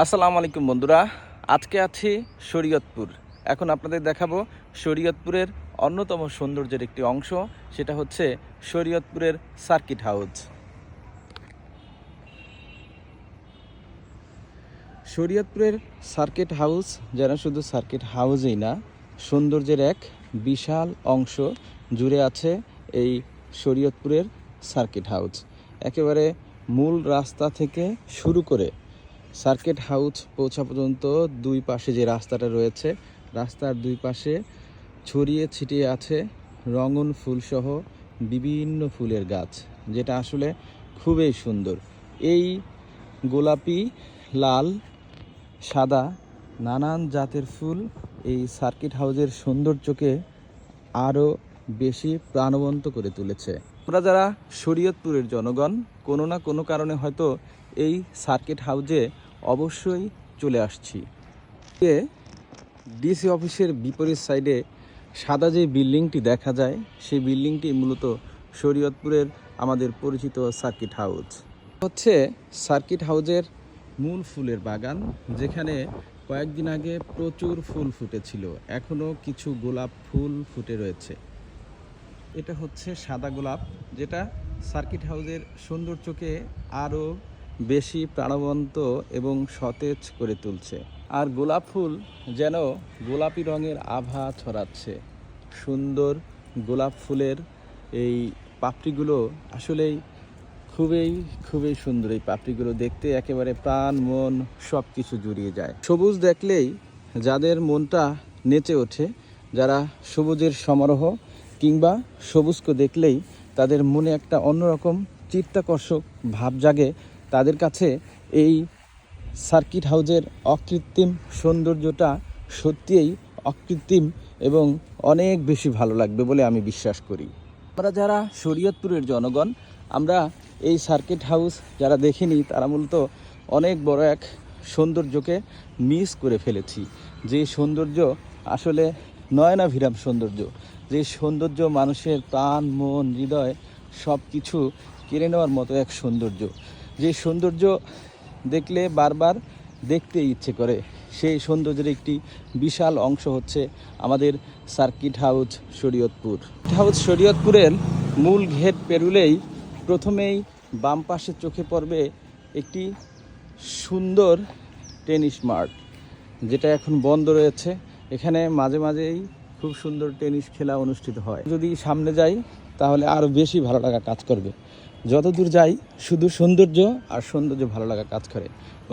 আসসালামু আলাইকুম বন্ধুরা, আজকে আছি শরীয়তপুর। এখন আপনাদের দেখাবো শরীয়তপুরের অন্যতম সৌন্দর্যের একটি অংশ, সেটা হচ্ছে শরীয়তপুরের সার্কিট হাউস। শরীয়তপুরের সার্কিট হাউস যেন শুধু সার্কিট হাউসই না, সৌন্দর্যের এক বিশাল অংশ জুড়ে আছে এই শরীয়তপুরের সার্কিট হাউস। একেবারে মূল রাস্তা থেকে শুরু করে সার্কিট হাউস পৌঁছা পর্যন্ত দুই পাশে যে রাস্তাটা রয়েছে, রাস্তার দুই পাশে ছড়িয়ে ছিটিয়ে আছে রঙিন ফুলসহ বিভিন্ন ফুলের গাছ, যেটা আসলে খুবই সুন্দর। এই গোলাপি, লাল, সাদা নানান জাতের ফুল এই সার্কিট হাউসের সৌন্দর্যকে আরও বেশি প্রাণবন্ত করে তুলেছে। আমরা যারা শরীয়তপুরের জনগণ কোনো না কোনো কারণে হয়তো এই সার্কিট হাউসে অবশ্যই চলে আসছি। ডিসি অফিসের বিপরীত সাইডে সাদা যে বিল্ডিংটি দেখা যায়, সেই বিল্ডিংটি মূলত শরীয়তপুরের আমাদের পরিচিত সার্কিট হাউস। হচ্ছে সার্কিট হাউসের মূল ফুলের বাগান, যেখানে কয়েকদিন আগে প্রচুর ফুল ফুটেছিল, এখনও কিছু গোলাপ ফুল ফুটে রয়েছে। এটা হচ্ছে সাদা গোলাপ, যেটা সার্কিট হাউসের সৌন্দর্যকে আরও বেশি প্রাণবন্ত এবং সতেজ করে তুলছে। আর গোলাপ ফুল যেন গোলাপি রঙের আভা ছড়াচ্ছে। সুন্দর গোলাপ ফুলের এই পাপড়িগুলো আসলেই খুবই সুন্দর। এই পাপড়িগুলো দেখতে একেবারে প্রাণ মন সব কিছু জুড়িয়ে যায়। সবুজ দেখলেই যাদের মনটা নেচে ওঠে, যারা সবুজের সমারোহ কিংবা সবুজকে দেখলেই তাদের মনে একটা অন্যরকম চিত্তাকর্ষক ভাব জাগে, তাদের কাছে এই সার্কিট হাউসের অকৃত্রিম সৌন্দর্যটা সত্যিই অকৃত্রিম এবং অনেক বেশি ভালো লাগবে বলে আমি বিশ্বাস করি। আমরা যারা শরীয়তপুরের জনগণ, আমরা এই সার্কিট হাউস যারা দেখিনি, তারা মূলত অনেক বড় এক সৌন্দর্যকে মিস করে ফেলেছি। যে সৌন্দর্য আসলে নয়নাভিরাম সৌন্দর্য, যে সৌন্দর্য মানুষের প্রাণ মন হৃদয় সব কিছু কেড়ে নেওয়ার মতো এক সৌন্দর্য, যে সৌন্দর্য দেখলে বারবার দেখতে ইচ্ছে করে, সেই সৌন্দর্যের একটি বিশাল অংশ হচ্ছে আমাদের সার্কিট হাউস শরীয়তপুর। হাউস শরীয়তপুরের মূল গেট পেরুলেই প্রথমেই বাম পাশে চোখে পড়বে একটি সুন্দর টেনিস মাঠ, যেটা এখন বন্ধ রয়েছে। এখানে মাঝে মাঝেই খুব সুন্দর টেনিস খেলা অনুষ্ঠিত হয়। যদি সামনে যাই তাহলে আরও বেশি ভালো লাগা কাজ করবে। যত দূর যাই শুধু সৌন্দর্য আর সৌন্দর্য ভালো লাগা কাজ করে।